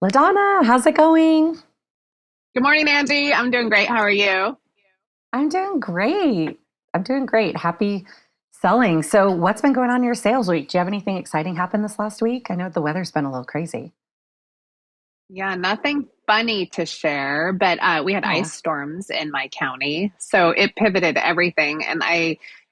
LaDonna, how's it going? Good morning, Angie. I'm doing great. How are you? I'm doing great. I'm doing great. Happy selling. So, what's been going on in your sales week? Do you have anything exciting happen this last week? I know the weather's been a little crazy. Yeah, nothing funny to share, but we had Oh, ice storms in my county, so it pivoted everything.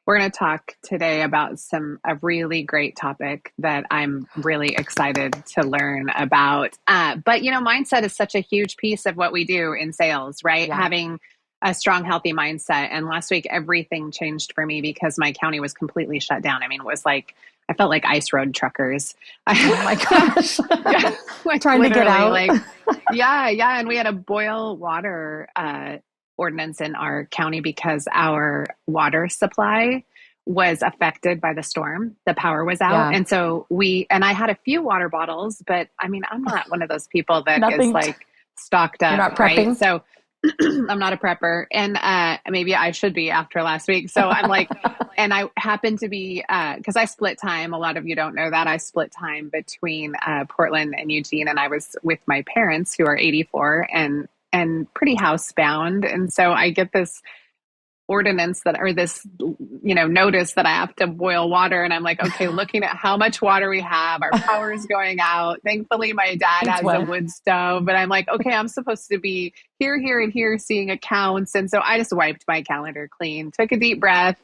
We're going to talk today about a really great topic that I'm really excited to learn about. But mindset is such a huge piece of what we do in sales, right? yeah. Having a strong, healthy mindset. And last week, everything changed for me because my county was completely shut down. I mean, it was like I felt like ice road truckers. Oh my gosh. Yeah, like Trying to get literally, out. like yeah. And we had a boil water ordinance in our county because our water supply was affected by the storm. The power was out, Yeah. and so I had a few water bottles, but I mean, I'm not one of those people that is Nothing. like stocked You're up, not right? prepping. So I'm not a prepper, and maybe I should be after last week. So I'm like, and I happen to be because I split time. A lot of you don't know that I split time between Portland and Eugene, and I was with my parents who are 84 and pretty housebound, and so I get this ordinance that or this notice that I have to boil water, and I'm like, okay, looking at how much water we have, our power is going out. Thankfully my dad It's has a what? wood stove, but I'm like, okay, I'm supposed to be here and here seeing accounts. And so I just wiped my calendar clean, took a deep breath,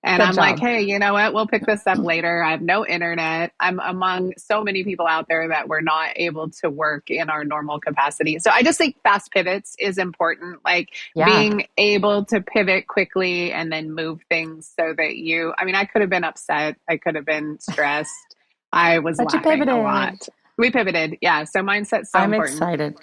and Good I'm like, job. hey, you know what, we'll pick this up later. I have no internet. I'm among so many people out there that we're not able to work in our normal capacity. So I just think fast pivots is important, like Yeah. being able to pivot quickly and then move things so that I mean, I could have been upset. I could have been stressed. I was But you laughing a pivoted. lot. We pivoted. Yeah. So mindset's so I'm important. excited.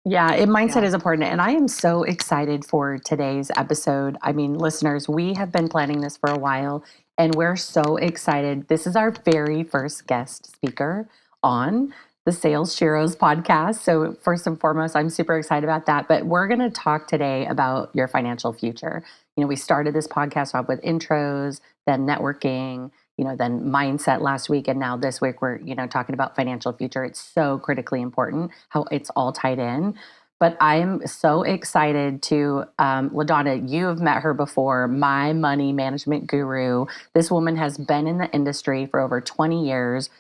Yeah, mindset Yeah. is important. And I am so excited for today's episode. I mean, listeners, we have been planning this for a while and we're so excited. This is our very first guest speaker on the SalesSheros podcast. So, first and foremost, I'm super excited about that. But we're going to talk today about your financial future. We started this podcast off with intros, then networking, then mindset last week. And now this week, we're, talking about financial future. It's so critically important how it's all tied in. But I'm so excited to, LaDonna, you have met her before, my money management guru. This woman has been in the industry for over 20 years,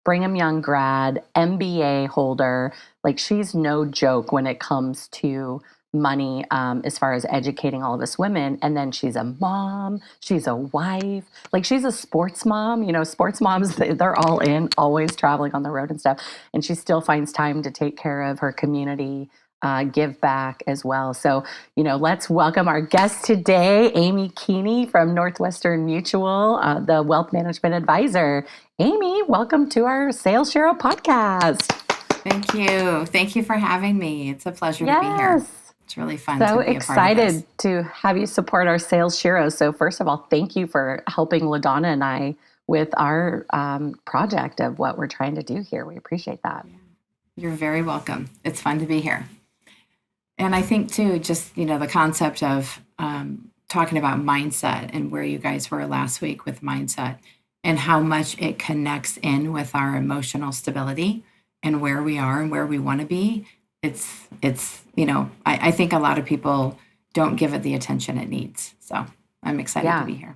Brigham Young grad, MBA holder. Like she's no joke when it comes to money as far as educating all of us women. And then she's a mom, she's a wife, like she's a sports mom. Sports moms, they're all in, always traveling on the road and stuff. And she still finds time to take care of her community, give back as well. So, let's welcome our guest today, Aimee Keeney from Northwestern Mutual, the wealth management advisor. Aimee, welcome to our Sales Shero podcast. Thank you. Thank you for having me. It's a pleasure to be here. Yes. It's really fun So to be a part of this. excited to have you support our Sales Shero. So, first of all, thank you for helping LaDonna and I with our project of what we're trying to do here. We appreciate that. You're very welcome. It's fun to be here. And I think, too, just, the concept of talking about mindset and where you guys were last week with mindset and how much it connects in with our emotional stability and where we are and where we want to be. I think a lot of people don't give it the attention it needs. So I'm excited to Yeah. be here.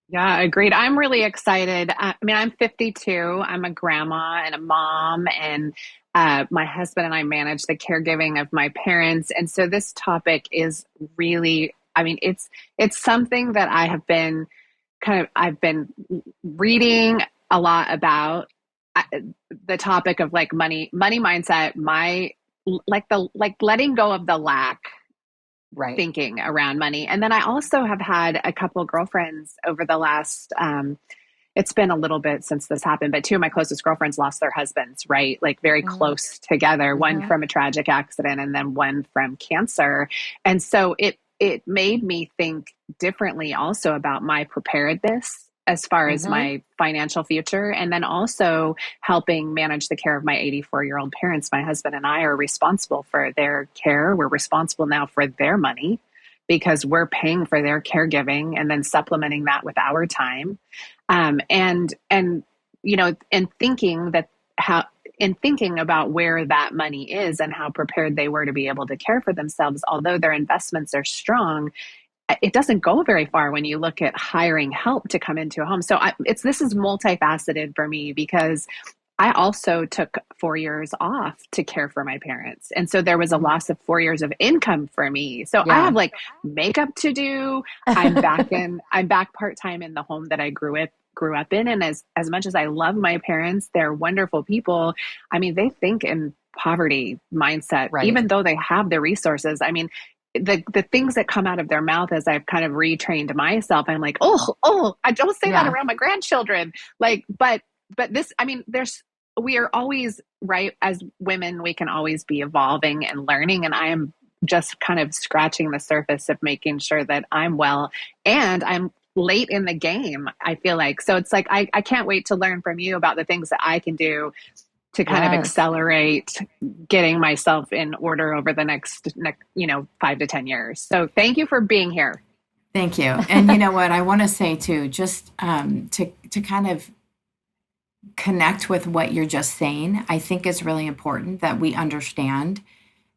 Yeah, agreed. I'm really excited. I mean, I'm 52. I'm a grandma and a mom, and my husband and I manage the caregiving of my parents. And so this topic is really, I mean, it's something that I've been reading a lot about the topic of like money mindset, like letting go of the lack Right. thinking around money. And then I also have had a couple of girlfriends over the last, it's been a little bit since this happened, but two of my closest girlfriends lost their husbands, right? Like very close together, one Mm-hmm. from a tragic accident and then one from cancer. And so it made me think differently also about my preparedness as far as Mm-hmm. my financial future. And then also helping manage the care of my 84-year-old parents. My husband and I are responsible for their care. We're responsible now for their money because we're paying for their caregiving and then supplementing that with our time. And and thinking that how in thinking about where that money is and how prepared they were to be able to care for themselves, although their investments are strong, it doesn't go very far when you look at hiring help to come into a home. So this is multifaceted for me because I also took 4 years off to care for my parents. And so there was a loss of 4 years of income for me. So I have like makeup to do. I'm back part-time in the home that I grew up in. And as much as I love my parents, they're wonderful people. I mean, they think in poverty mindset, Right. even though they have the resources. I mean, the things that come out of their mouth as I've kind of retrained myself, I'm like, oh, I don't say that around my grandchildren. Like, but this, I mean, we are always, right, as women, we can always be evolving and learning. And I am just kind of scratching the surface of making sure that I'm well, and I'm late in the game, I feel like. So it's like, I can't wait to learn from you about the things that I can do to kind of accelerate getting myself in order over the next 5 to 10 years. So thank you for being here. Thank you. And you know what I want to say too, just to kind of connect with what you're just saying, I think it's really important that we understand,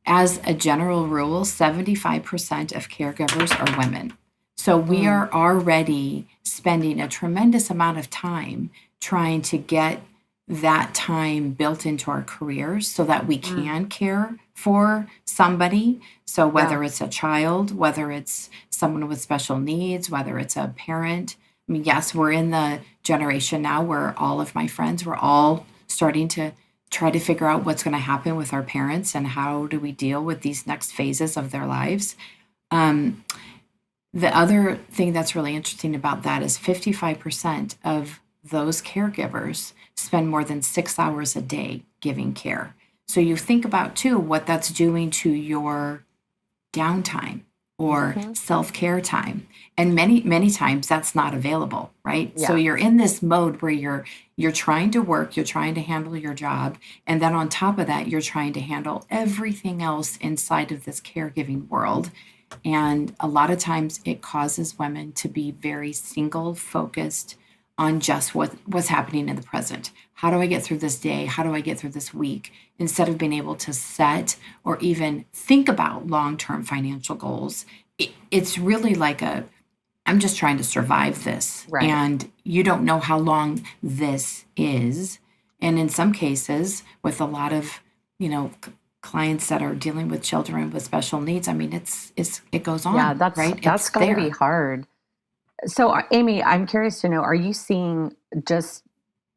as a general rule, 75% of caregivers are women. So we are already spending a tremendous amount of time trying to get that time built into our careers so that we can care for somebody. So whether it's a child, whether it's someone with special needs, whether it's a parent. I mean, yes, we're in the generation now where all of my friends, we're all starting to try to figure out what's going to happen with our parents and how do we deal with these next phases of their lives. The other thing that's really interesting about that is 55% of those caregivers spend more than 6 hours a day giving care. So you think about too what that's doing to your downtime or self-care time. And many times that's not available, right? Yeah. So you're in this mode where you're trying to work, you're trying to handle your job, and then on top of that, you're trying to handle everything else inside of this caregiving world. And a lot of times it causes women to be very single focused on just what's happening in the present. How do I get through this day? How do I get through this week? Instead of being able to set or even think about long-term financial goals, it's really like I'm just trying to survive this. Right. And you don't know how long this is. And in some cases, with a lot of, clients that are dealing with children with special needs, I mean, it goes on. Yeah, that's going to be hard. So, Aimee, I'm curious to know, are you seeing, just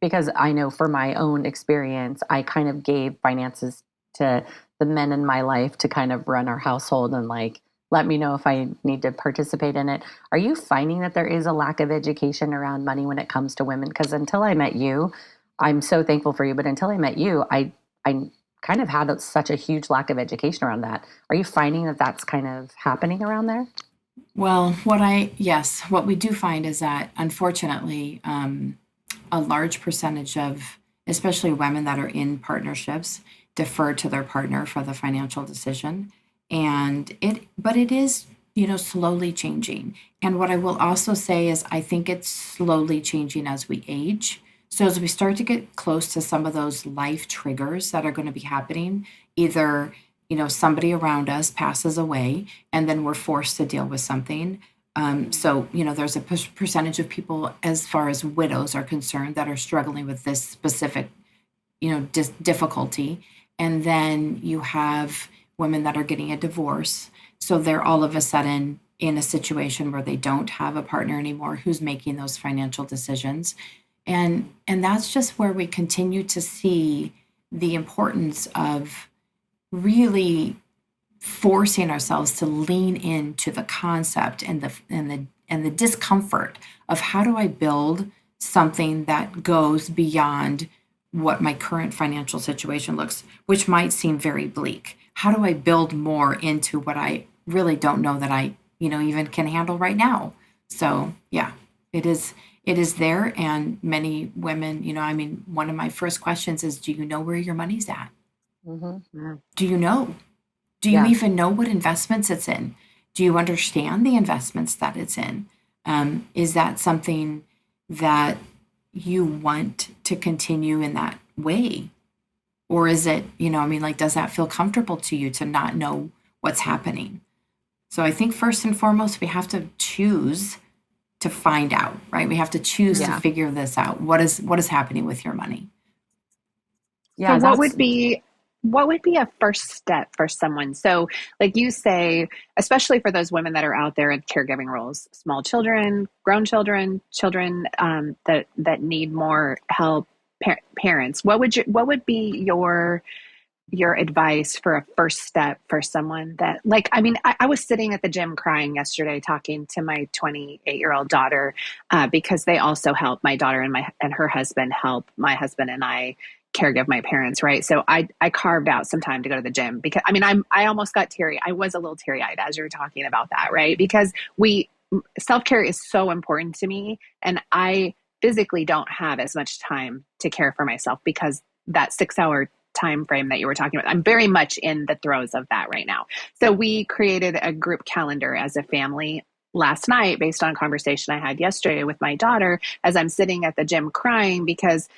because I know for my own experience, I kind of gave finances to the men in my life to kind of run our household and let me know if I need to participate in it. Are you finding that there is a lack of education around money when it comes to women? Because until I met you, I'm so thankful for you, but until I met you, I kind of had such a huge lack of education around that. Are you finding that that's kind of happening around there? Well, what we do find is that, unfortunately, a large percentage of, especially women that are in partnerships, defer to their partner for the financial decision. But it is, slowly changing. And what I will also say is I think it's slowly changing as we age. So as we start to get close to some of those life triggers that are going to be happening, either somebody around us passes away and then we're forced to deal with something. So, there's a percentage of people, as far as widows are concerned, that are struggling with this specific, difficulty. And then you have women that are getting a divorce. So they're all of a sudden in a situation where they don't have a partner anymore who's making those financial decisions. And that's just where we continue to see the importance of really forcing ourselves to lean into the concept and the discomfort of how do I build something that goes beyond what my current financial situation looks, which might seem very bleak. How do I build more into what I really don't know that I, even can handle right now? So yeah, it is there. And many women, one of my first questions is, do you know where your money's at? Mm-hmm. Do you know? Do you even know what investments it's in? Do you understand the investments that it's in? Is that something that you want to continue in that way? Or is it, like, does that feel comfortable to you to not know what's happening? So I think first and foremost, we have to choose to find out, right? We have to choose to figure this out. What is happening with your money? So what would be a first step for someone? So like you say, especially for those women that are out there in caregiving roles, small children, grown children, children that need more help, parents, what would be your advice for a first step for someone that, like, I mean, I was sitting at the gym crying yesterday talking to my 28-year-old daughter, because they also help my daughter and her husband help my husband and I caregive my parents. Right. So I carved out some time to go to the gym because I almost got teary. I was a little teary eyed as you were talking about that. Right. Because self-care is so important to me, and I physically don't have as much time to care for myself because that 6 hour time frame that you were talking about, I'm very much in the throes of that right now. So we created a group calendar as a family last night based on a conversation I had yesterday with my daughter as I'm sitting at the gym crying because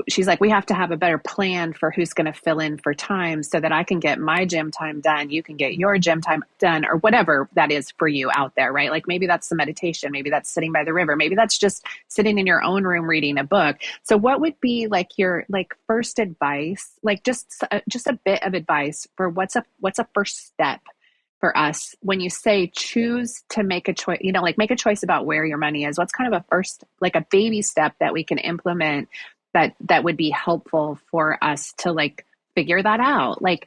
she's like, we have to have a better plan for who's going to fill in for time so that I can get my gym time done. You can get your gym time done, or whatever that is for you out there, right? Like maybe that's the meditation. Maybe that's sitting by the river. Maybe that's just sitting in your own room reading a book. So what would be like your first advice, like just a bit of advice for what's a first step for us when you say choose to make a choice, like make a choice about where your money is? What's kind of a first, like a baby step that we can implement that would be helpful for us to like figure that out? Like,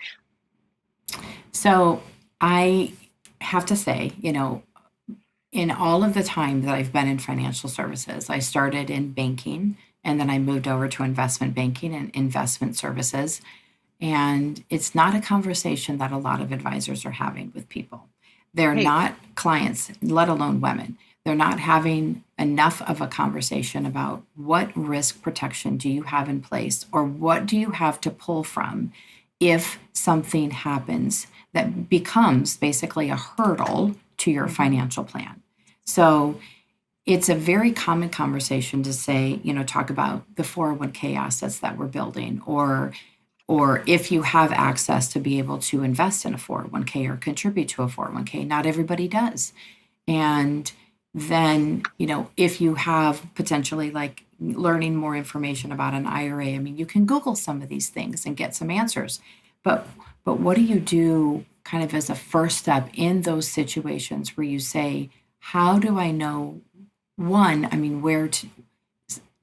so I have to say, in all of the time that I've been in financial services, I started in banking and then I moved over to investment banking and investment services. And it's not a conversation that a lot of advisors are having with people. They're not clients, let alone women. They're not having enough of a conversation about what risk protection do you have in place, or what do you have to pull from if something happens that becomes basically a hurdle to your financial plan. So it's a very common conversation to say, talk about the 401k assets that we're building, or if you have access to be able to invest in a 401k or contribute to a 401k. Not everybody does. And then, if you have potentially like learning more information about an IRA, you can Google some of these things and get some answers. But what do you do kind of as a first step in those situations where you say, how do I know, one, where to,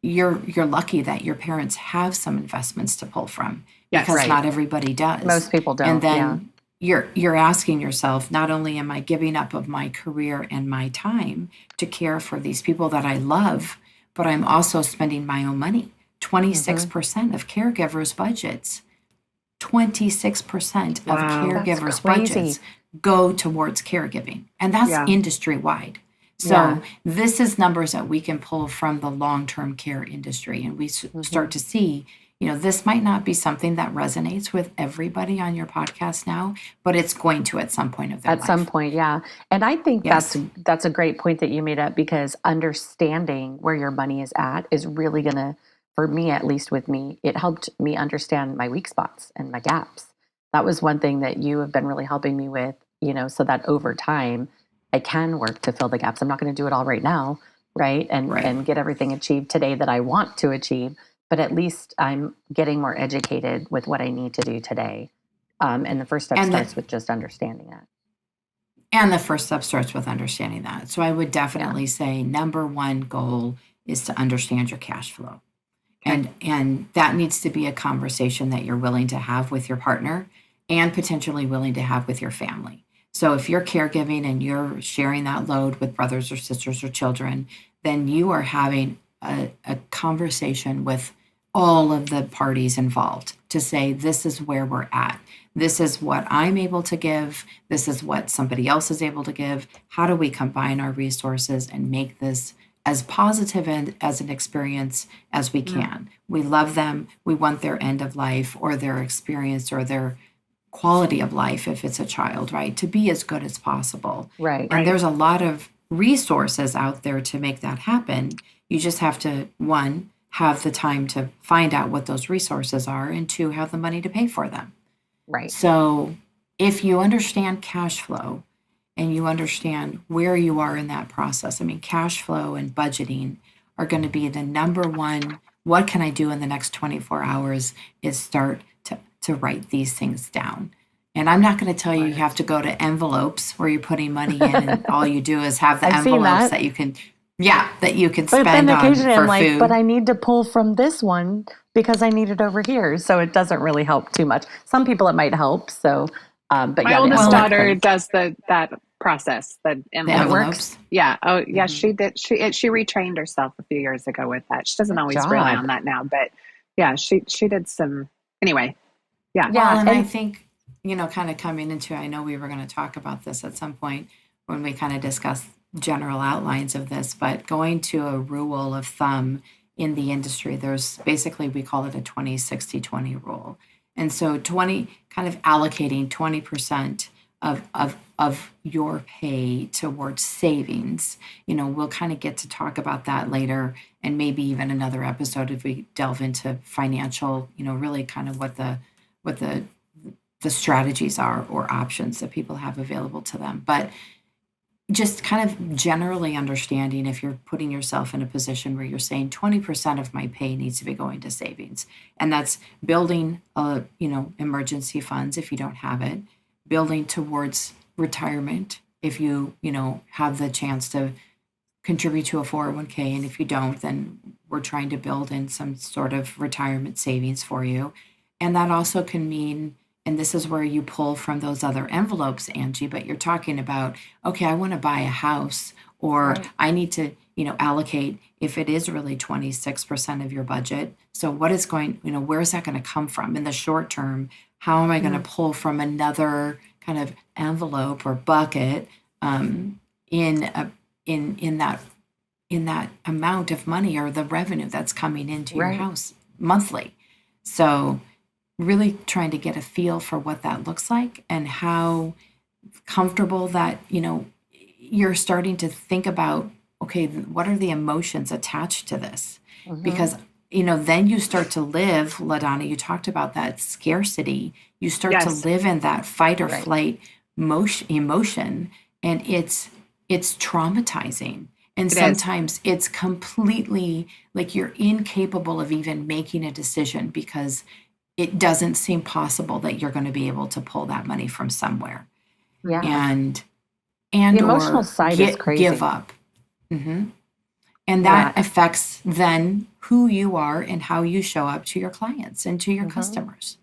you're lucky that your parents have some investments to pull from, because not everybody does. Most people don't. And then you're asking yourself, not only am I giving up of my career and my time to care for these people that I love, but I'm also spending my own money. 26% of caregivers' budgets, 26% of caregivers' budgets go towards caregiving. And that's industry-wide. So this is numbers that we can pull from the long-term care industry. And we start to see, this might not be something that resonates with everybody on your podcast now, but it's going to at some point of their life. At some point, yeah. And I think that's a great point that you made up, because understanding where your money is at is really going to, for me, at least with me, it helped me understand my weak spots and my gaps. That was one thing that you have been really helping me with, so that over time I can work to fill the gaps. I'm not going to do it all right now, right? And get everything achieved today that I want to achieve, but at least I'm getting more educated with what I need to do today. And the first step starts with just understanding that. And the first step starts with understanding that. So I would definitely say number one goal is to understand your cash flow. And that needs to be a conversation that you're willing to have with your partner and potentially willing to have with your family. So if you're caregiving and you're sharing that load with brothers or sisters or children, then you are having a conversation with all of the parties involved to say, this is where we're at. This is what I'm able to give. This is what somebody else is able to give. How do we combine our resources and make this as positive and as an experience as we can? We love them. We want their end of life or their experience or their quality of life, if it's a child, right, to be as good as possible. Right. And there's a lot of resources out there to make that happen. You just have to, one, have the time to find out what those resources are, and two, have the money to pay for them. Right. So if you understand cash flow and you understand where you are in that process, I mean, cash flow and budgeting are going to be the number one. What can I do in the next 24 hours is start to write these things down. And I'm not going to tell you you have to go to envelopes where you're putting money in and all you do is have the I've seen envelopes that. that you can, that you can But then spend on occasionally I'm for like, food. but I need to pull from this one because I need it over here. So it doesn't really help too much. Some people it might help. So, but My yeah, the oldest envelope daughter thing. does that process, the The envelope. envelopes. Yeah. Oh, yeah. Mhm. She did. She retrained herself a few years ago with that. She doesn't Good always rely job. on that now, but yeah, she did some. Anyway, yeah. Well, Yeah. and I And think, kind of coming into, I know we were going to talk about this at some point when we kind of discuss general outlines of this, but going to a rule of thumb in the industry, there's basically, we call it a 20-60-20 rule. And so 20, kind of allocating 20% of your pay towards savings. We'll kind of get to talk about that later, and maybe even another episode if we delve into financial, really kind of what the strategies are or options that people have available to them. But just kind of generally understanding, if you're putting yourself in a position where you're saying 20% of my pay needs to be going to savings, and that's building emergency funds if you don't have it, building towards retirement if you have the chance to contribute to a 401k, and if you don't, then we're trying to build in some sort of retirement savings for you. And that also can mean, and this is where you pull from those other envelopes, Angie, but you're talking about, okay, I want to buy a house, or Right. I need to, allocate, if it is really 26% of your budget. So what is where is that going to come from in the short term? How am I going to pull from another kind of envelope or bucket in that amount of money or the revenue that's coming into your right. house monthly? So really trying to get a feel for what that looks like and how comfortable that, you're starting to think about, okay, what are the emotions attached to this? Mhm. Because, then you start to live, LaDonna, you talked about that scarcity. You start to Yes. live in that fight or Right. flight emotion, and it's traumatizing. And It is. sometimes it's completely like you're incapable of even making a decision because it doesn't seem possible that you're going to be able to pull that money from somewhere, Yeah. and The emotional or side is give crazy. up. hmm And Yeah. that affects then who you are and how you show up to your clients and to your Mhm. customers.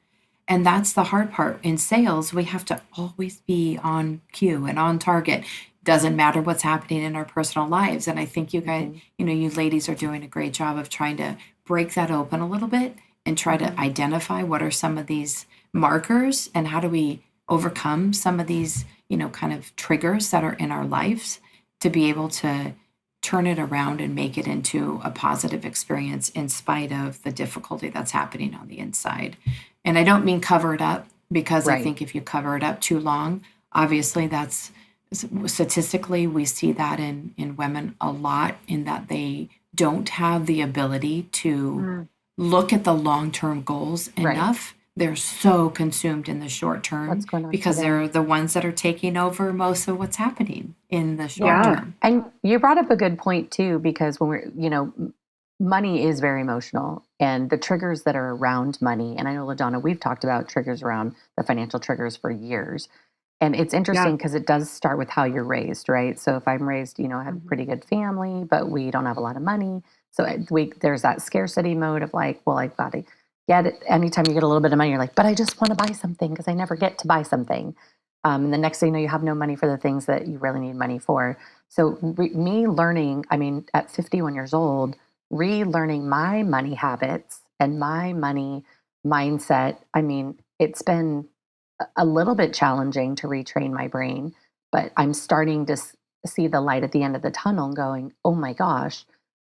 And that's the hard part. In sales, we have to always be on cue and on target. Doesn't matter what's happening in our personal lives. And I think you guys, Mhm. you ladies are doing a great job of trying to break that open a little bit and try to identify what are some of these markers and how do we overcome some of these, kind of triggers that are in our lives to be able to turn it around and make it into a positive experience in spite of the difficulty that's happening on the inside. And I don't mean cover it up, because I Right. think if you cover it up too long, obviously that's statistically, we see that in women a lot, in that they don't have the ability to look at the long-term goals Right. enough. They're so consumed in the short term What's going on because today? they're the ones that are taking over most of what's happening in the short Yeah. term. And you brought up a good point too, because when money is very emotional, and the triggers that are around money. And I know, LaDonna, we've talked about triggers around the financial triggers for years. And it's Yeah. interesting because it does start with how you're raised, right? So if I'm raised, I have a pretty good family, but we don't have a lot of money. So there's that scarcity mode of like, well, I've got to get it. Anytime you get a little bit of money, you're like, but I just want to buy something because I never get to buy something. And the next thing you know, you have no money for the things that you really need money for. So me learning, at 51 years old, relearning my money habits and my money mindset. It's been a little bit challenging to retrain my brain, but I'm starting to see the light at the end of the tunnel and going, oh my gosh,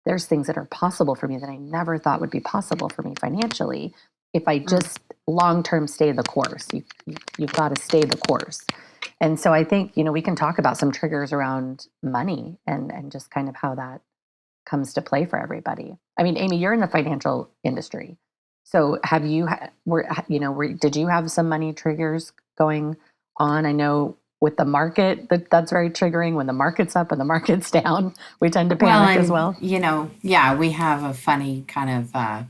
there's things that are possible for me that I never thought would be possible for me financially if I just long term stay the course. You've got to stay the course. And so I think, we can talk about some triggers around money and just kind of how that comes to play for everybody. I mean, Aimee, you're in the financial industry. So have you, did you have some money triggers going on? I know with the market, that's very triggering. When the market's up and the market's down, we tend to Well, panic as and well. yeah, we have a funny kind of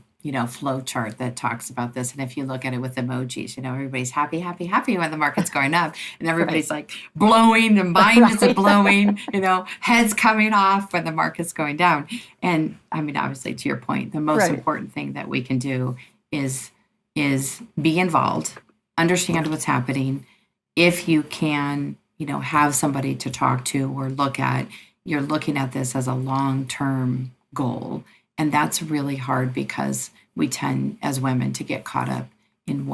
flow chart that talks about this. And if you look at it with emojis, everybody's happy, happy, happy when the market's going up, and everybody's like blowing, and mind is blowing, heads coming off when the market's going down. And I mean, obviously, to your point, the most important thing that we can do is be involved, understand what's happening. If you can, have somebody to talk to or look at, you're looking at this as a long-term goal. And that's really hard because we tend as women to get caught up in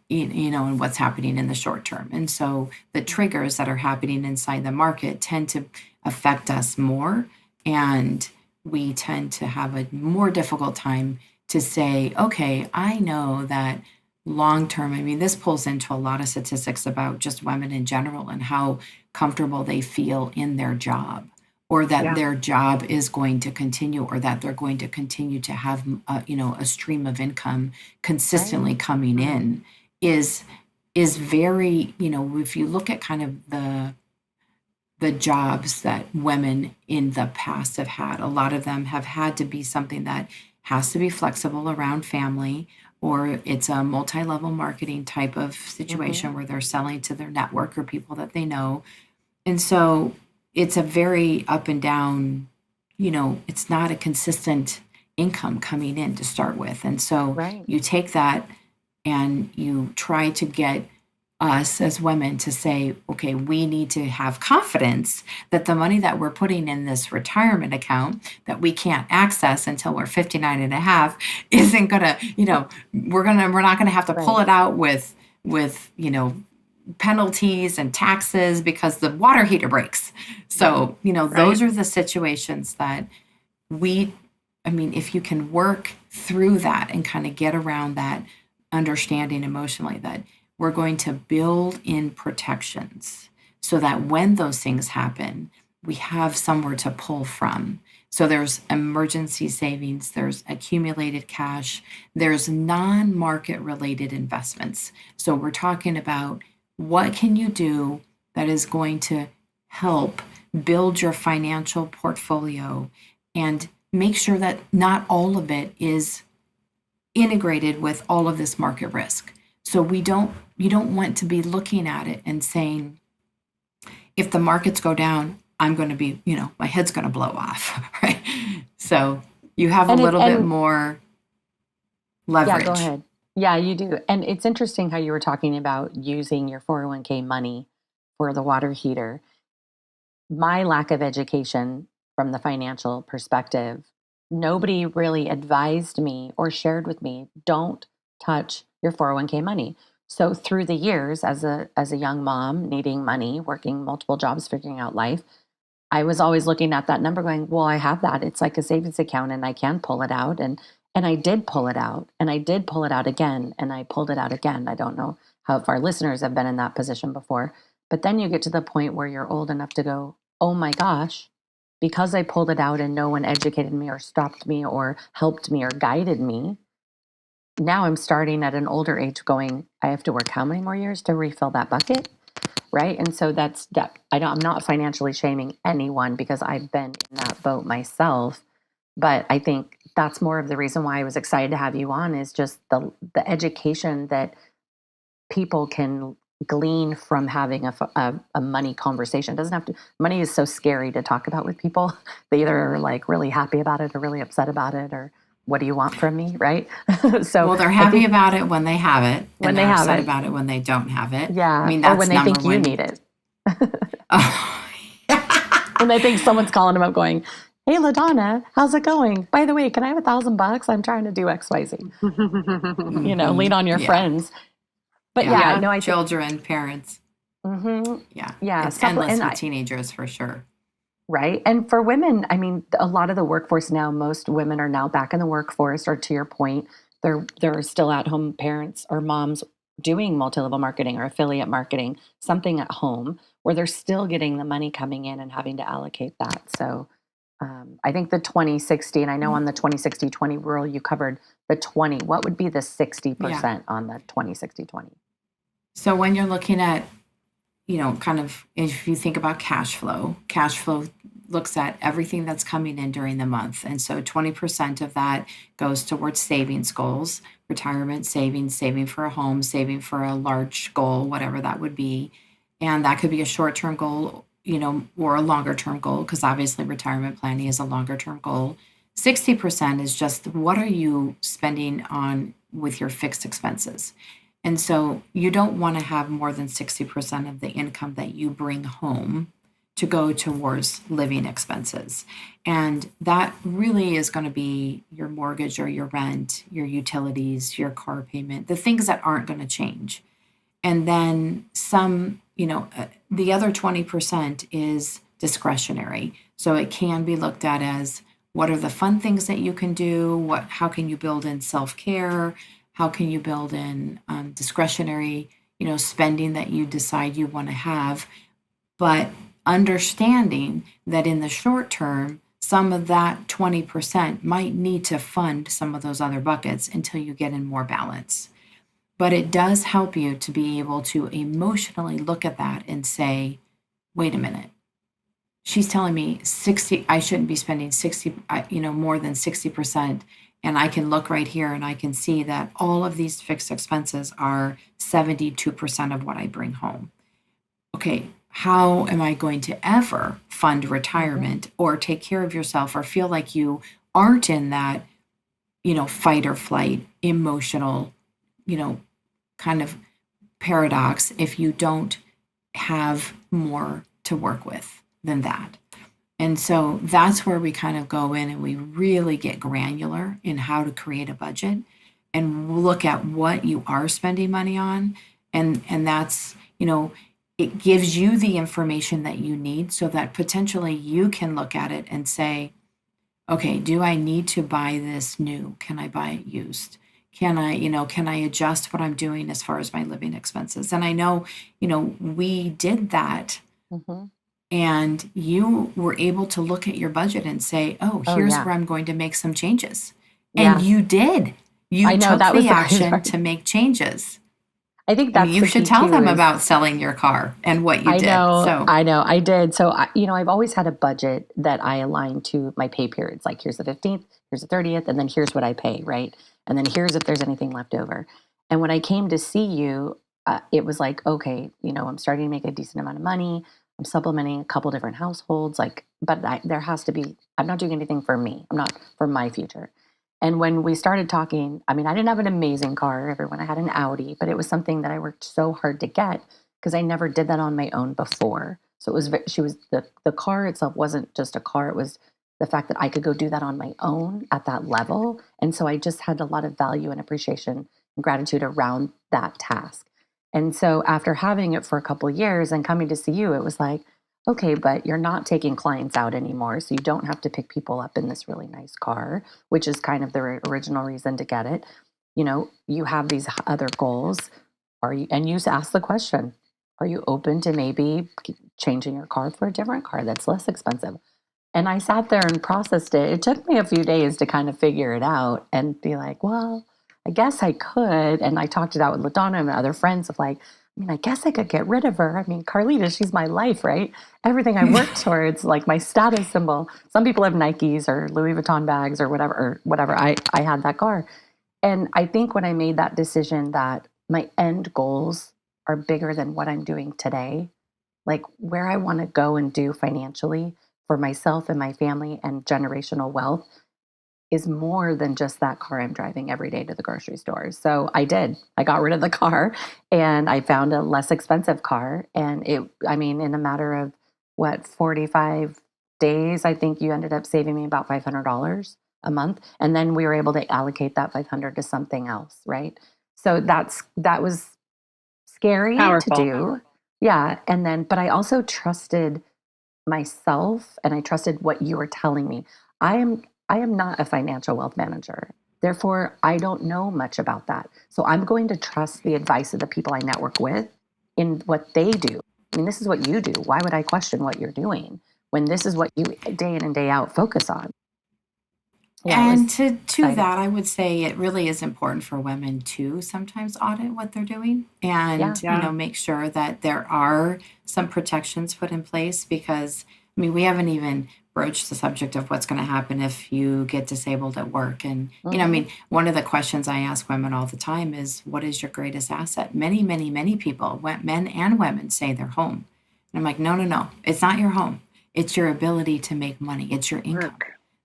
in what's happening in the short term. And so the triggers that are happening inside the market tend to affect us more. And we tend to have a more difficult time to say, okay, I know that long term, I mean, this pulls into a lot of statistics about just women in general and how comfortable they feel in their job, or that their job is going to continue, or that they're going to continue to have a stream of income consistently coming in is very, if you look at kind of the jobs that women in the past have had, a lot of them have had to be something that has to be flexible around family, or it's a multi-level marketing type of situation where they're selling to their network or people that they know. And so it's a very up and down, it's not a consistent income coming in to start with. And so you take that and you try to get us as women to say, okay, we need to have confidence that the money that we're putting in this retirement account that we can't access until we're 59 and a half isn't gonna, we're not gonna have to pull it out with penalties and taxes because the water heater breaks. So, those are the situations that if you can work through that and kind of get around that understanding emotionally, that we're going to build in protections so that when those things happen, we have somewhere to pull from. So there's emergency savings, there's accumulated cash, there's non-market related investments. So we're talking about what can you do that is going to help build your financial portfolio and make sure that not all of it is integrated with all of this market risk. So you don't want to be looking at it and saying, if the markets go down, I'm going to be, my head's going to blow off, right? So you have a little bit more leverage. Yeah, go ahead. Yeah, you do. And it's interesting how you were talking about using your 401k money for the water heater. My lack of education from the financial perspective, nobody really advised me or shared with me, don't touch your 401k money. So through the years, as a young mom needing money, working multiple jobs, figuring out life, I was always looking at that number going, well, I have that. It's like a savings account and I can pull it out. And I did pull it out, and I did pull it out again, and I pulled it out again. I don't know how if our listeners have been in that position before, but then you get to the point where you're old enough to go, oh my gosh, because I pulled it out and no one educated me or stopped me or helped me or guided me. Now I'm starting at an older age going, I have to work how many more years to refill that bucket? Right. And so that's that. I'm not financially shaming anyone because I've been in that boat myself. But I think that's more of the reason why I was excited to have you on is just the education that people can glean from having a money conversation. It doesn't have to, money is so scary to talk about with people. They either are like really happy about it or really upset about it or what do you want from me? Right. So well, they're happy about it when they have it, when and they they're have upset it about it when they don't have it. Yeah. I mean, or that's when they think you need it. Oh. When they think someone's calling them up going, hey, LaDonna, how's it going? By the way, can I have $1,000? I'm trying to do XYZ. Lean on your friends. But no, I children, parents. Yeah. It's endless with teenagers for sure. Right. And for women, I mean, a lot of the workforce now, most women are now back in the workforce, or to your point, they're still at home parents or moms doing multi-level marketing or affiliate marketing, something at home where they're still getting the money coming in and having to allocate that. So I think the 2060, and I know on the 2060-20 rule, you covered the 20. What would be the 60% on the 2060-20? So when you're looking at, kind of, if you think about cash flow looks at everything that's coming in during the month. And so 20% of that goes towards savings goals, retirement savings, saving for a home, saving for a large goal, whatever that would be. And that could be a short-term goal, or a longer-term goal, because obviously retirement planning is a longer-term goal. 60% is just what are you spending on with your fixed expenses. And so you don't want to have more than 60% of the income that you bring home to go towards living expenses. And that really is going to be your mortgage or your rent, your utilities, your car payment, the things that aren't going to change. And then some, the other 20% is discretionary. So it can be looked at as what are the fun things that you can do? How can you build in self-care? How can you build in discretionary, spending that you decide you want to have, but understanding that in the short term, some of that 20% might need to fund some of those other buckets until you get in more balance. But it does help you to be able to emotionally look at that and say, wait a minute, she's telling me 60, I shouldn't be spending 60, more than 60%. And I can look right here and I can see that all of these fixed expenses are 72% of what I bring home. Okay, how am I going to ever fund retirement or take care of yourself or feel like you aren't in that, fight or flight, emotional, kind of paradox if you don't have more to work with than that? And so that's where we kind of go in and we really get granular in how to create a budget and look at what you are spending money on. And that's, it gives you the information that you need so that potentially you can look at it and say, okay, do I need to buy this new? Can I buy it used? Can I adjust what I'm doing as far as my living expenses? And I know, we did that. Mm-hmm. And you were able to look at your budget and say, here's where I'm going to make some changes. And you did. You took the action to make changes. I think that's you should tell them about selling your car and what you did. I know, I did. So, I've always had a budget that I align to my pay periods. Like here's the 15th, here's the 30th, and then here's what I pay, right? And then here's if there's anything left over. And when I came to see you, it was like, okay, I'm starting to make a decent amount of money. I'm supplementing a couple different households, but there has to be, I'm not doing anything for me. I'm not for my future. And when we started talking, I didn't have an amazing car. Everyone, I had an Audi, but it was something that I worked so hard to get because I never did that on my own before. So the car itself wasn't just a car. It was the fact that I could go do that on my own at that level. And so I just had a lot of value and appreciation and gratitude around that task. And so after having it for a couple of years and coming to see you, it was like, okay, but you're not taking clients out anymore. So you don't have to pick people up in this really nice car, which is kind of the original reason to get it. You have these other goals. And you ask the question, are you open to maybe changing your car for a different car that's less expensive? And I sat there and processed it. It took me a few days to kind of figure it out and be like, well, I guess I could. And I talked it out with LaDonna and other friends of like, I guess I could get rid of her. Carlita, she's my life, right? Everything I work towards, like my status symbol. Some people have Nikes or Louis Vuitton bags or whatever. I had that car. And I think when I made that decision that my end goals are bigger than what I'm doing today, like where I want to go and do financially for myself and my family and generational wealth is more than just that car I'm driving every day to the grocery store. So I did. I got rid of the car and I found a less expensive car. And in a matter of 45 days, I think you ended up saving me about $500 a month. And then we were able to allocate that 500 to something else, right? So that was scary Powerful. to do. Yeah. But I also trusted myself and I trusted what you were telling me. I am not a financial wealth manager. Therefore, I don't know much about that. So I'm going to trust the advice of the people I network with in what they do. This is what you do. Why would I question what you're doing? when this is what you day in and day out focus on. Yeah, And to that, I would say it really is important for women to sometimes audit what they're doing and, make sure that there are some protections put in place because, we haven't even broached the subject of what's going to happen if you get disabled at work. And, one of the questions I ask women all the time is, what is your greatest asset? Many, many, many people, men and women, say their home. And I'm like, no, it's not your home. It's your ability to make money. It's your income.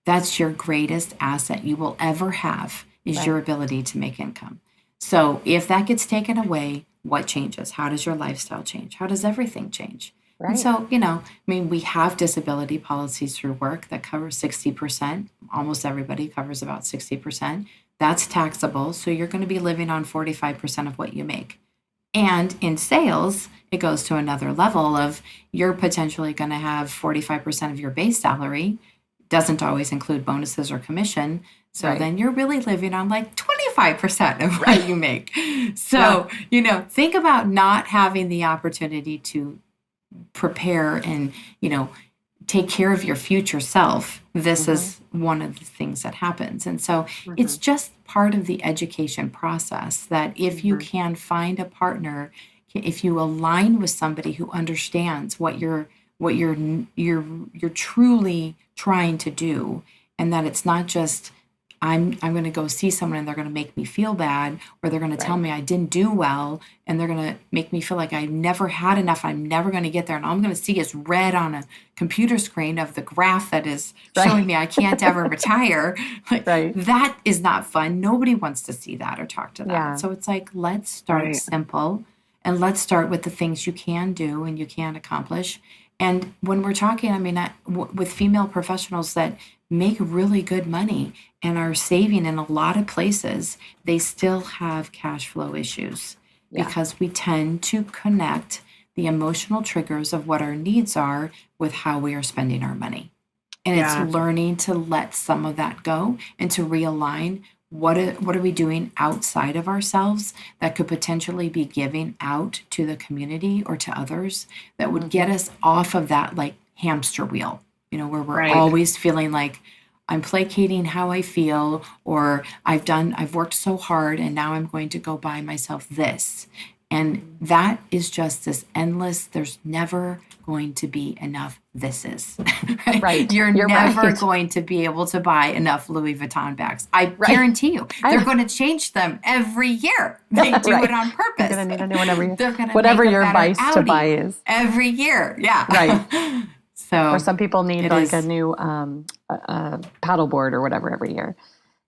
That's your greatest asset you will ever have is your ability to make income. So if that gets taken away, what changes? How does your lifestyle change? How does everything change? Right. And so, we have disability policies through work that cover 60%. Almost everybody covers about 60%. That's taxable. So you're going to be living on 45% of what you make. And in sales, it goes to another level of you're potentially going to have 45% of your base salary. Doesn't always include bonuses or commission. So then you're really living on like 25% of what you make. So, think about not having the opportunity to prepare and, take care of your future self. This is one of the things that happens. And so it's just part of the education process that if you can find a partner, if you align with somebody who understands what you're truly trying to do, and that it's not just I'm going to go see someone and they're going to make me feel bad, or they're going to tell me I didn't do well, and they're going to make me feel like I never had enough. I'm never going to get there, and all I'm going to see is red on a computer screen of the graph that is showing me I can't ever retire. That is not fun. Nobody wants to see that or talk to that. Yeah. So it's like, let's start simple, and let's start with the things you can do and you can accomplish. And when we're talking, with female professionals that make really good money and are saving in a lot of places, they still have cash flow issues because we tend to connect the emotional triggers of what our needs are with how we are spending our money. And it's learning to let some of that go and to realign what are we doing outside of ourselves that could potentially be giving out to the community or to others that would get us off of that like hamster wheel, where we're always feeling like I'm placating how I feel, or I've worked so hard and now I'm going to go buy myself this. And that is just this endless, there's never going to be enough thises. Right? You're never going to be able to buy enough Louis Vuitton bags. I guarantee you, they're going to change them every year. They do it on purpose. You're going to need a new one every year. Whatever your vice to buy is. Every year, Right. So, or some people need a new paddleboard or whatever every year.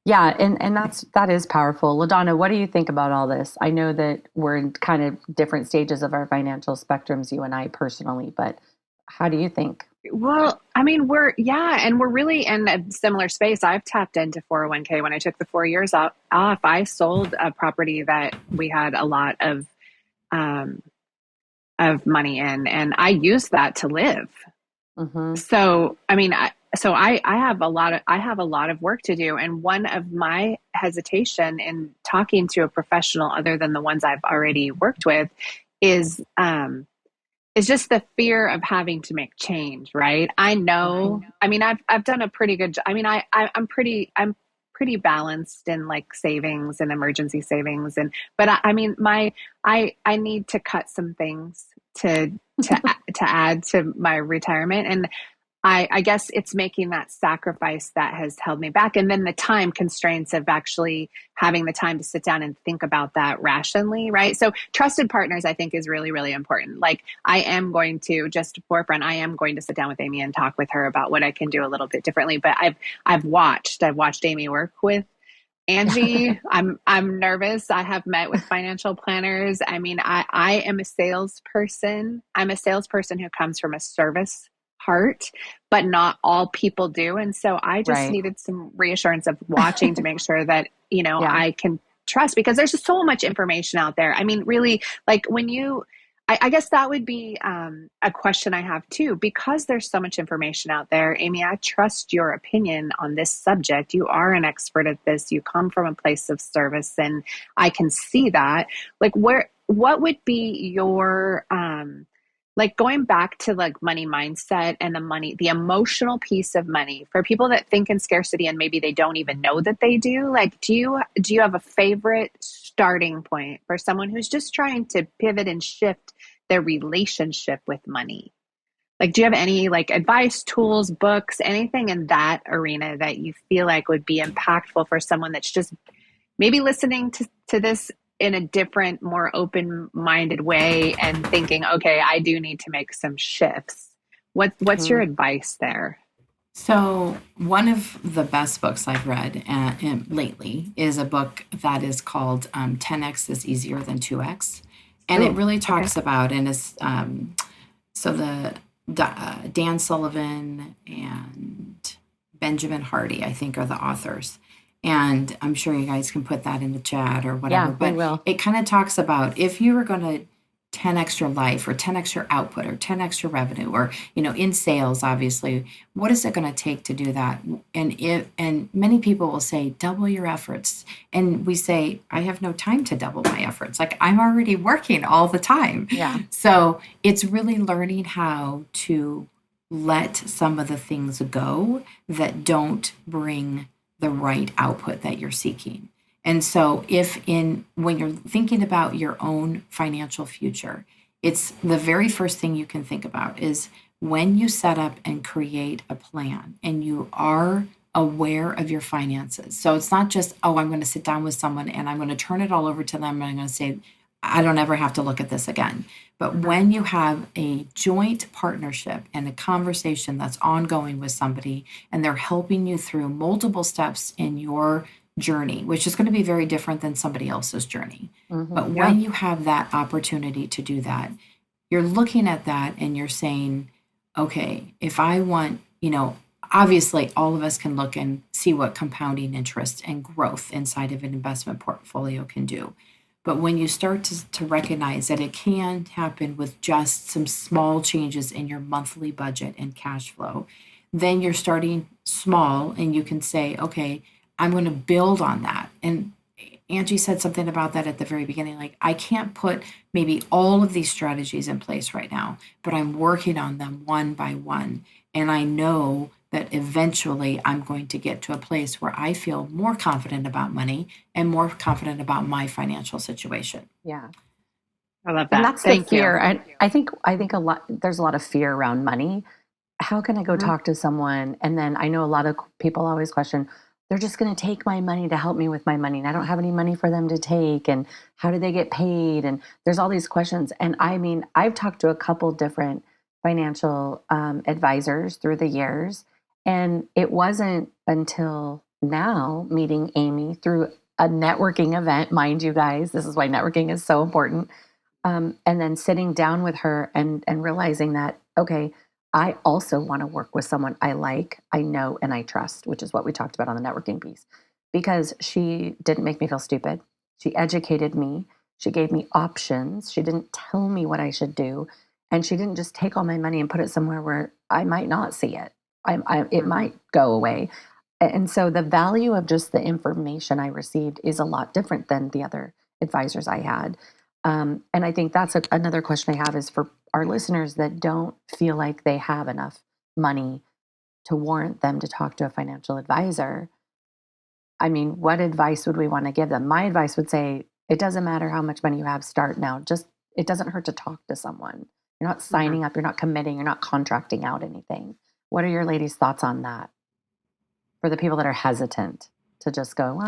Yeah, and that is powerful. LaDonna, what do you think about all this? I know that we're in kind of different stages of our financial spectrums, you and I personally, but how do you think? Well, we're really in a similar space. I've tapped into 401k when I took the 4 years off. I sold a property that we had a lot of money in, and I used that to live. So, I have a lot of work to do. And one of my hesitation in talking to a professional other than the ones I've already worked with is just the fear of having to make change. Right. I know, I've done a pretty good job. I'm pretty balanced in like savings and emergency savings. But I need to cut some things to add to my retirement. And I guess it's making that sacrifice that has held me back. And then the time constraints of actually having the time to sit down and think about that rationally, right? So trusted partners, I think, is really, really important. Like I am going to, just forefront, I am going to sit down with Aimee and talk with her about what I can do a little bit differently. But I've watched Aimee work with Angie. I'm nervous. I have met with financial planners. I am a salesperson. I'm a salesperson who comes from a service heart, but not all people do. And so I just needed some reassurance of watching to make sure that, I can trust, because there's just so much information out there. Really, like when I guess that would be a question I have too, because there's so much information out there. Aimee, I trust your opinion on this subject. You are an expert at this. You come from a place of service, and I can see that. Like what would be your like going back to like money mindset and the emotional piece of money for people that think in scarcity and maybe they don't even know that they do. Like, do you have a favorite starting point for someone who's just trying to pivot and shift their relationship with money? Like, do you have any like advice, tools, books, anything in that arena that you feel like would be impactful for someone that's just maybe listening to this in a different, more open-minded way and thinking, okay, I do need to make some shifts. What's your Mhm. advice there? So, one of the best books I've read lately is a book that is called 10x is Easier Than 2x. And it Ooh, really okay. talks about, and is so Dan Sullivan and Benjamin Hardy, I think, are the authors. And I'm sure you guys can put that in the chat or whatever. Yeah, we But will. it kind of talks about if you were going to 10x your life or 10x your output or 10x your revenue or, in sales, obviously, what is it going to take to do that? And many people will say, double your efforts. And we say, I have no time to double my efforts. Like I'm already working all the time. Yeah. So it's really learning how to let some of the things go that don't bring the right output that you're seeking. And so when you're thinking about your own financial future, it's the very first thing you can think about is when you set up and create a plan and you are aware of your finances. So it's not just, oh, I'm going to sit down with someone and I'm going to turn it all over to them and I'm going to say, I don't ever have to look at this again. But when you have a joint partnership and a conversation that's ongoing with somebody and they're helping you through multiple steps in your journey, which is going to be very different than somebody else's journey. But Yeah. when you have that opportunity to do that, you're looking at that and you're saying, okay, if I want, obviously all of us can look and see what compounding interest and growth inside of an investment portfolio can do. But when you start to recognize that it can happen with just some small changes in your monthly budget and cash flow, then you're starting small and you can say, okay, I'm going to build on that. And Angie said something about that at the very beginning. Like, I can't put maybe all of these strategies in place right now, but I'm working on them one by one. And I know that eventually I'm going to get to a place where I feel more confident about money and more confident about my financial situation. Yeah. I love And that. that's the Thank you. fear. I think there's a lot of fear around money. How can I go Mhm. talk to someone? And then I know a lot of people always question, they're just going to take my money to help me with my money. And I don't have any money for them to take. And how do they get paid? And there's all these questions. And I mean, I've talked to a couple different financial advisors through the years. And it wasn't until now meeting Amy through a networking event, mind you guys, this is why networking is so important. And then sitting down with her and realizing that, okay, I also want to work with someone I like, I know, and I trust, which is what we talked about on the networking piece. Because she didn't make me feel stupid. She educated me. She gave me options. She didn't tell me what I should do. And she didn't just take all my money and put it somewhere where I might not see it. It Mhm. might go away. And so the value of just the information I received is a lot different than the other advisors I had. And I think that's another question I have is for our listeners that don't feel like they have enough money to warrant them to talk to a financial advisor. I mean, what advice would we want to give them? My advice would say it doesn't matter how much money you have, start now. Just it doesn't hurt to talk to someone. You're not Mhm. signing up, you're not committing, you're not contracting out anything. What are your ladies' thoughts on that for the people that are hesitant to just go,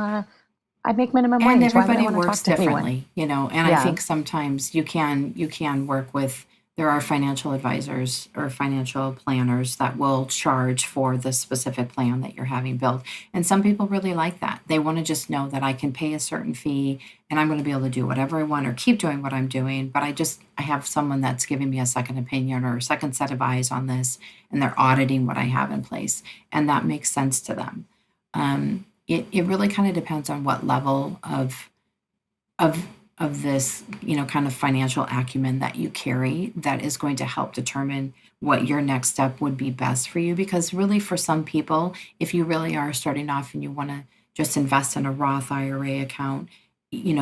I make minimum And wage. Why would I everybody want to works talk to anyone? differently, and I Yeah. think sometimes you can work with there are financial advisors or financial planners that will charge for the specific plan that you're having built. And some people really like that. They want to just know that I can pay a certain fee and I'm going to be able to do whatever I want or keep doing what I'm doing, but I have someone that's giving me a second opinion or a second set of eyes on this and they're auditing what I have in place and that makes sense to them. It really kind of depends on what level of of this, kind of financial acumen that you carry that is going to help determine what your next step would be best for you. Because really, for some people, if you really are starting off and you want to just invest in a Roth IRA account,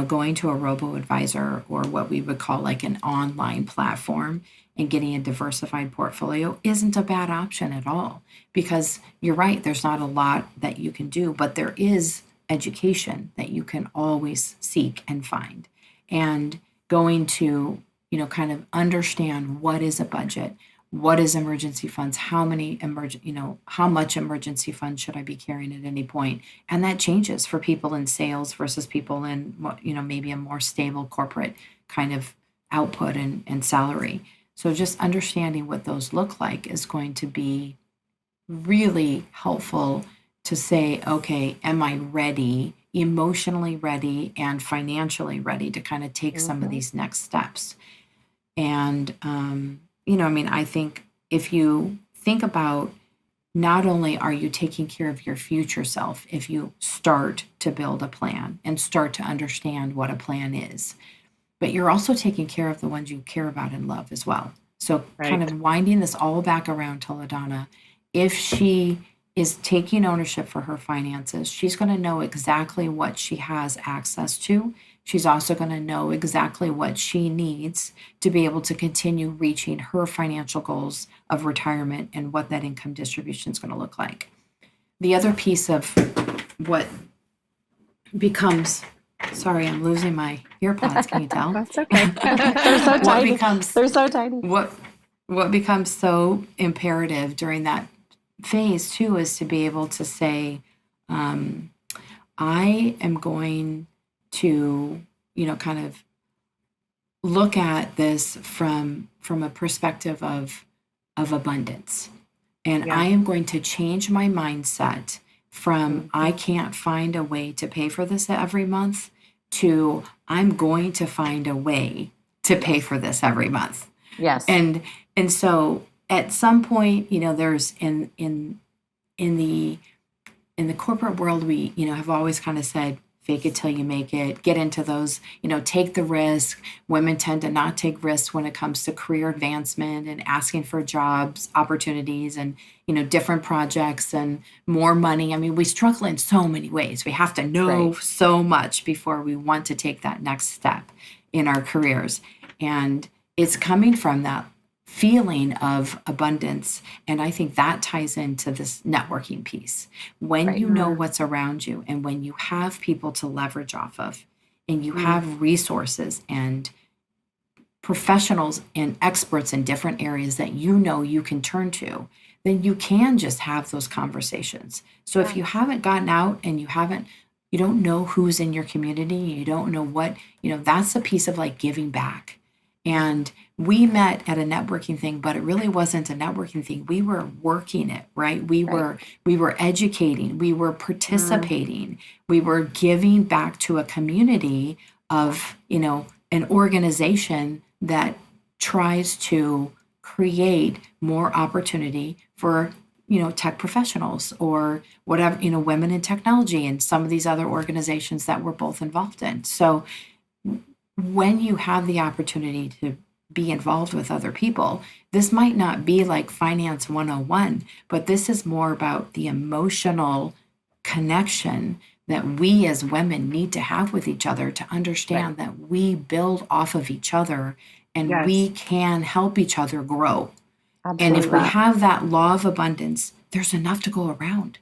going to a robo advisor or what we would call like an online platform and getting a diversified portfolio isn't a bad option at all, because you're right, there's not a lot that you can do, but there is education that you can always seek and find. And going to, kind of understand what is a budget, what is emergency funds, how much emergency funds should I be carrying at any point? And that changes for people in sales versus people in, maybe a more stable corporate kind of output and salary. So just understanding what those look like is going to be really helpful to say, okay, am I ready, emotionally ready and financially ready to kind of take some of these next steps? And, I think if you think about, not only are you taking care of your future self, if you start to build a plan and start to understand what a plan is, but you're also taking care of the ones you care about and love as well. So kind of winding this all back around to LaDonna, if she is taking ownership for her finances, she's going to know exactly what she has access to. She's also going to know exactly what she needs to be able to continue reaching her financial goals of retirement and what that income distribution is going to look like. The other piece of what becomes, sorry, I'm losing my earpods. Can you tell? That's okay. They're so tiny. They're so tiny. What becomes so imperative during that phase too is to be able to say, I am going to, kind of look at this from a perspective of abundance. And I am going to change my mindset from I can't find a way to pay for this every month to I'm going to find a way to pay for this every month. Yes. And so at some point, there's in the corporate world, we, have always kind of said, fake it till you make it, get into those, take the risk. Women tend to not take risks when it comes to career advancement and asking for jobs, opportunities, and, different projects and more money. I mean, we struggle in so many ways. We have to know so much before we want to take that next step in our careers. And it's coming from that feeling of abundance. And I think that ties into this networking piece. When you know what's around you and when you have people to leverage off of and you have resources and professionals and experts in different areas that you can turn to, then you can just have those conversations. So if you haven't gotten out and you don't know who's in your community, you don't know what, that's a piece of like giving back. And we met at a networking thing, but it really wasn't a networking thing. We were working it, right? We were educating, we were participating, we were giving back to a community of, an organization that tries to create more opportunity for, tech professionals or whatever, women in technology and some of these other organizations that we're both involved in. So when you have the opportunity to be involved with other people, this might not be like Finance 101, but this is more about the emotional connection that we as women need to have with each other to understand that we build off of each other and we can help each other grow. Absolutely. And if we have that law of abundance, there's enough to go around.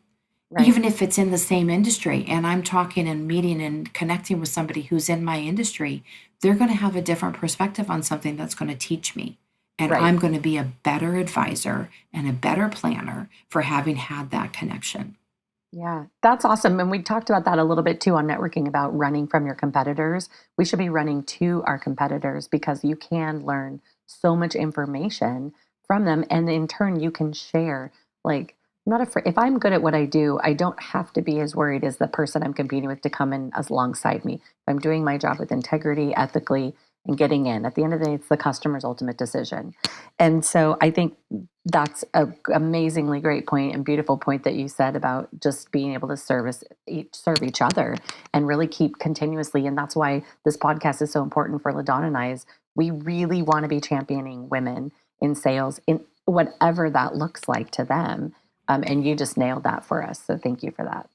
Even if it's in the same industry and I'm talking and meeting and connecting with somebody who's in my industry, they're going to have a different perspective on something that's going to teach me. And I'm going to be a better advisor and a better planner for having had that connection. Yeah, that's awesome. And we talked about that a little bit too on networking about running from your competitors. We should be running to our competitors because you can learn so much information from them. And in turn, you can share like, I'm not afraid. If I'm good at what I do, I don't have to be as worried as the person I'm competing with to come in as alongside me. If I'm doing my job with integrity, ethically, and getting in. At the end of the day, it's the customer's ultimate decision. And so I think that's an amazingly great point and beautiful point that you said about just being able to serve each other and really keep continuously. And that's why this podcast is so important for LaDonna and I is we really want to be championing women in sales in whatever that looks like to them. And you just nailed that for us. So thank you for that.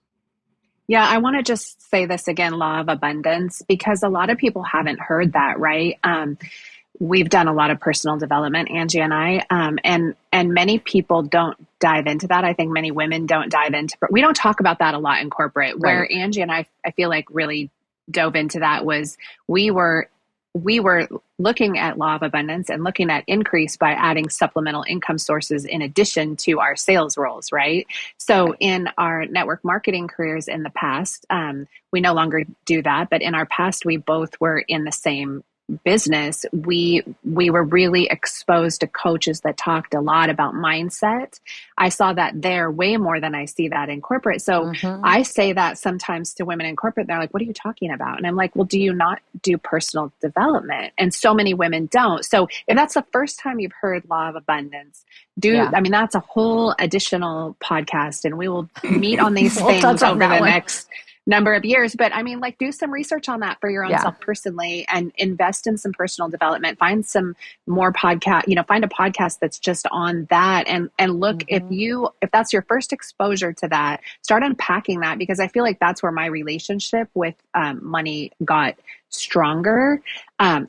Yeah, I want to just say this again, law of abundance, because a lot of people haven't heard that, right? we've done a lot of personal development, Angie and I, and many people don't dive into that. I think many women don't dive into. We don't talk about that a lot in corporate. Where Right. Angie and I feel like really dove into that was we were looking at law of abundance and looking at increase by adding supplemental income sources in addition to our sales roles, right? So in our network marketing careers in the past, we no longer do that, but in our past, we both were in the same business. We were really exposed to coaches that talked a lot about mindset. I saw that there way more than I see that in corporate. So I say that sometimes to women in corporate. They're like, what are you talking about? And I'm like, well, do you not do personal development? And so many women don't. So if that's the first time you've heard law of abundance, Yeah. I mean, that's a whole additional podcast, and we will meet on these We'll touch things on over that the one. next number of years. But I mean, like, do some research on that for your own Yeah. self personally, and invest in some personal development. Find some more podcast, find a podcast that's just on that, and look, if that's your first exposure to that, start unpacking that, because I feel like that's where my relationship with money got stronger.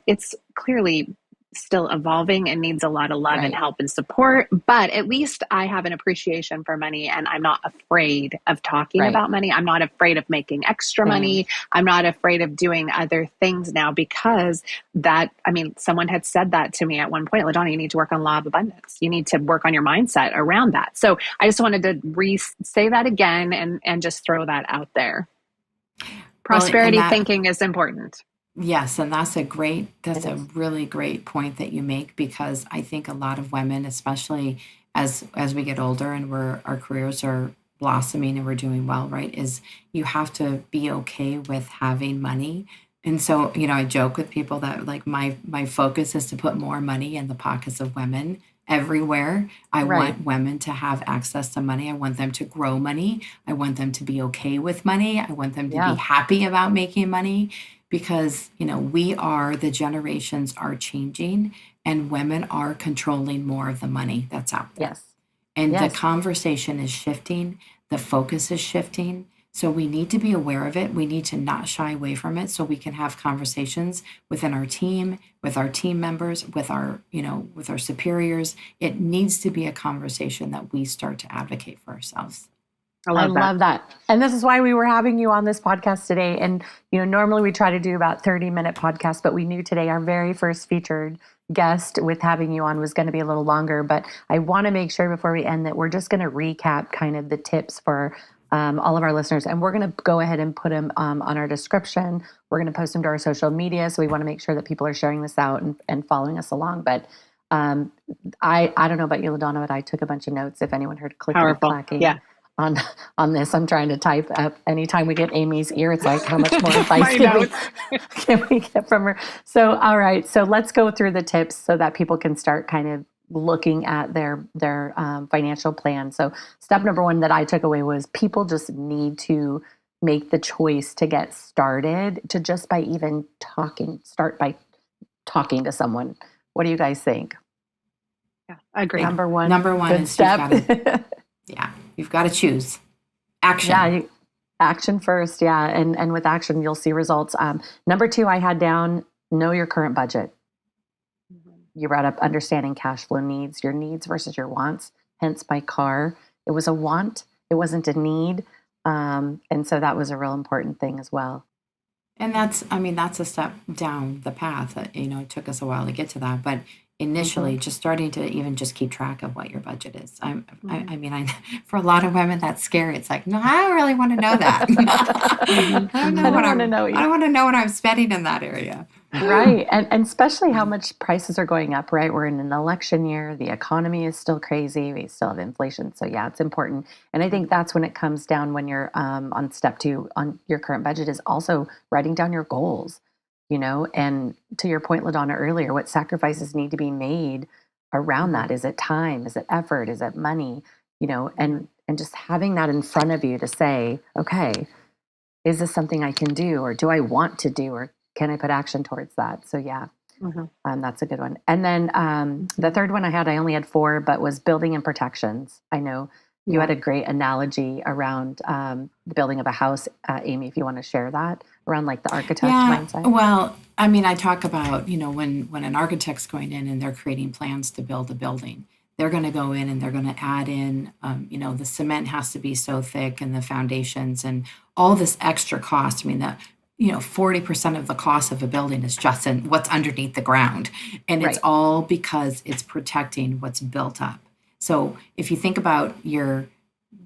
It's clearly still evolving and needs a lot of love and help and support, but at least I have an appreciation for money, and I'm not afraid of talking about money. I'm not afraid of making extra money. I'm not afraid of doing other things now, because someone had said that to me at one point. LaDonna, you need to work on law of abundance. You need to work on your mindset around that. So I just wanted to say that again, and just throw that out there. Prosperity thinking is important. Yes, and that's a really great point that you make, because I think a lot of women, especially as we get older and our careers are blossoming and we're doing well, right, is you have to be okay with having money. And so, I joke with people that, like, my focus is to put more money in the pockets of women everywhere. I want women to have access to money. I want them to grow money. I want them to be okay with money. I want them to be happy about making money, because, the generations are changing, and women are controlling more of the money that's out there. Yes. And the conversation is shifting. The focus is shifting. So we need to be aware of it. We need to not shy away from it, so we can have conversations within our team, with our team members, with our superiors. It needs to be a conversation that we start to advocate for ourselves. I love that. And this is why we were having you on this podcast today. And, normally we try to do about 30-minute podcasts, but we knew today our very first featured guest with having you on was going to be a little longer. But I want to make sure before we end that we're just going to recap kind of the tips for all of our listeners. And we're going to go ahead and put them on our description. We're going to post them to our social media. So we want to make sure that people are sharing this out and following us along. But I don't know about you, LaDonna, but I took a bunch of notes. If anyone heard clickety-clacking. Yeah. On this, I'm trying to type up. Anytime we get Aimee's ear, it's like, how much more advice can we get from her? So, all right. So let's go through the tips so that people can start kind of looking at their financial plan. So step number one that I took away was people just need to make the choice to get started, to just by even start by talking to someone. What do you guys think? Yeah, I agree. Number one is step. You've got to choose action. Yeah, action first. Yeah, and with action, you'll see results. Number two, I had down, know your current budget. You brought up understanding cash flow needs, your needs versus your wants. Hence my car. It was a want. It wasn't a need. And so that was a real important thing as well. And that's a step down the path. It took us a while to get to that, but initially just starting to even just keep track of what your budget is. For a lot of women, that's scary. It's like, no, I don't really want to know that. I don't want to know what I'm spending in that area. Right. And especially how much prices are going up, right? We're in an election year. The economy is still crazy. We still have inflation. So yeah, it's important. And I think that's when it comes down, when you're on step two on your current budget, is also writing down your goals. And to your point, LaDonna, earlier, what sacrifices need to be made around that? Is it time? Is it effort? Is it money? And just having that in front of you to say, okay, is this something I can do, or do I want to do, or can I put action towards that? So yeah, that's a good one. And then the third one I only had 4, but was building in protections. I know You had a great analogy around the building of a house, Aimee, if you want to share that around like the architect mindset. Well, I mean, I talk about, when an architect's going in and they're creating plans to build a building, they're going to go in and they're going to add in, the cement has to be so thick and the foundations and all this extra cost. I mean, 40% of the cost of a building is just in what's underneath the ground. And it's all because it's protecting what's built up. So if you think about your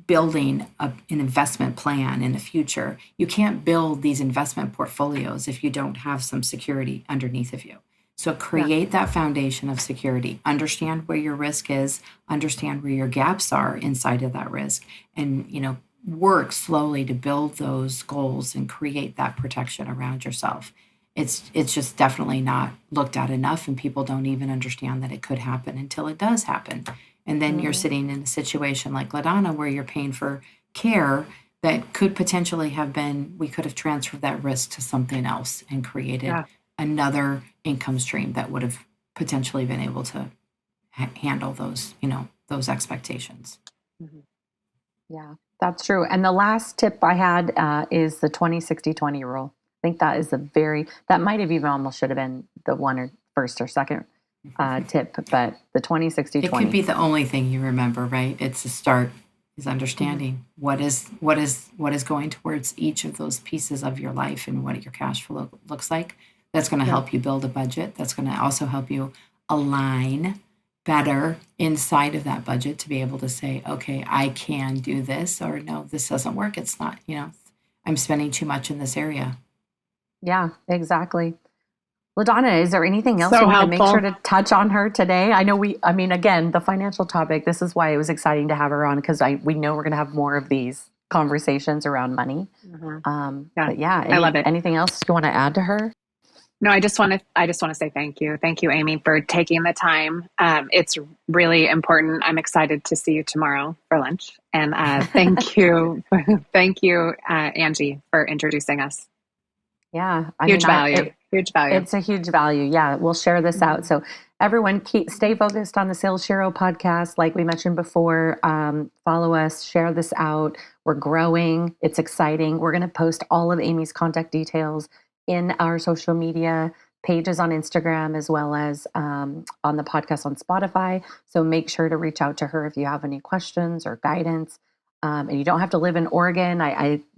building an investment plan in the future, you can't build these investment portfolios if you don't have some security underneath of you. So create that foundation of security, understand where your risk is, understand where your gaps are inside of that risk, and, work slowly to build those goals and create that protection around yourself. It's just definitely not looked at enough, and people don't even understand that it could happen until it does happen. And then you're sitting in a situation like LaDonna where you're paying for care that could potentially have been, we could have transferred that risk to something else and created another income stream that would have potentially been able to handle those, those expectations. Mm-hmm. Yeah, that's true. And the last tip I had is the 20-60-20 rule. I think that is that might have even almost should have been the one or first or second tip, but the 20-60-20. It could be the only thing you remember, right? It's the start is understanding what is going towards each of those pieces of your life and what your cash flow looks like. That's going to help you build a budget. That's going to also help you align better inside of that budget to be able to say, okay, I can do this, or no, this doesn't work. It's not, I'm spending too much in this area. Yeah, exactly. LaDonna, is there anything else you want to make sure to touch on her today? I know again, the financial topic, this is why it was exciting to have her on, because we know we're going to have more of these conversations around money. But I love it. Anything else you want to add to her? No, I just want to say thank you. Thank you, Aimee, for taking the time. It's really important. I'm excited to see you tomorrow for lunch. And thank you. Thank you, Angie, for introducing us. Yeah. Huge value. It's a huge value. Yeah. We'll share this out. So everyone stay focused on the SalesSheros podcast. Like we mentioned before, follow us, share this out. We're growing. It's exciting. We're going to post all of Aimee's contact details in our social media pages on Instagram, as well as on the podcast on Spotify. So make sure to reach out to her if you have any questions or guidance. And you don't have to live in Oregon.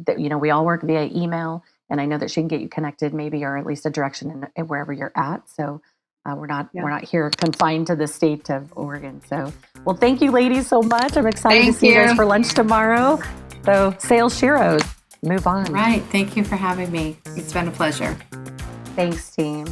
We all work via email. And I know that she can get you connected, maybe, or at least a direction in wherever you're at. So we're not here confined to the state of Oregon. So, well, thank you, ladies, so much. I'm excited to see you guys for lunch tomorrow. So, SalesSheros, move on. Right. Thank you for having me. It's been a pleasure. Thanks, team.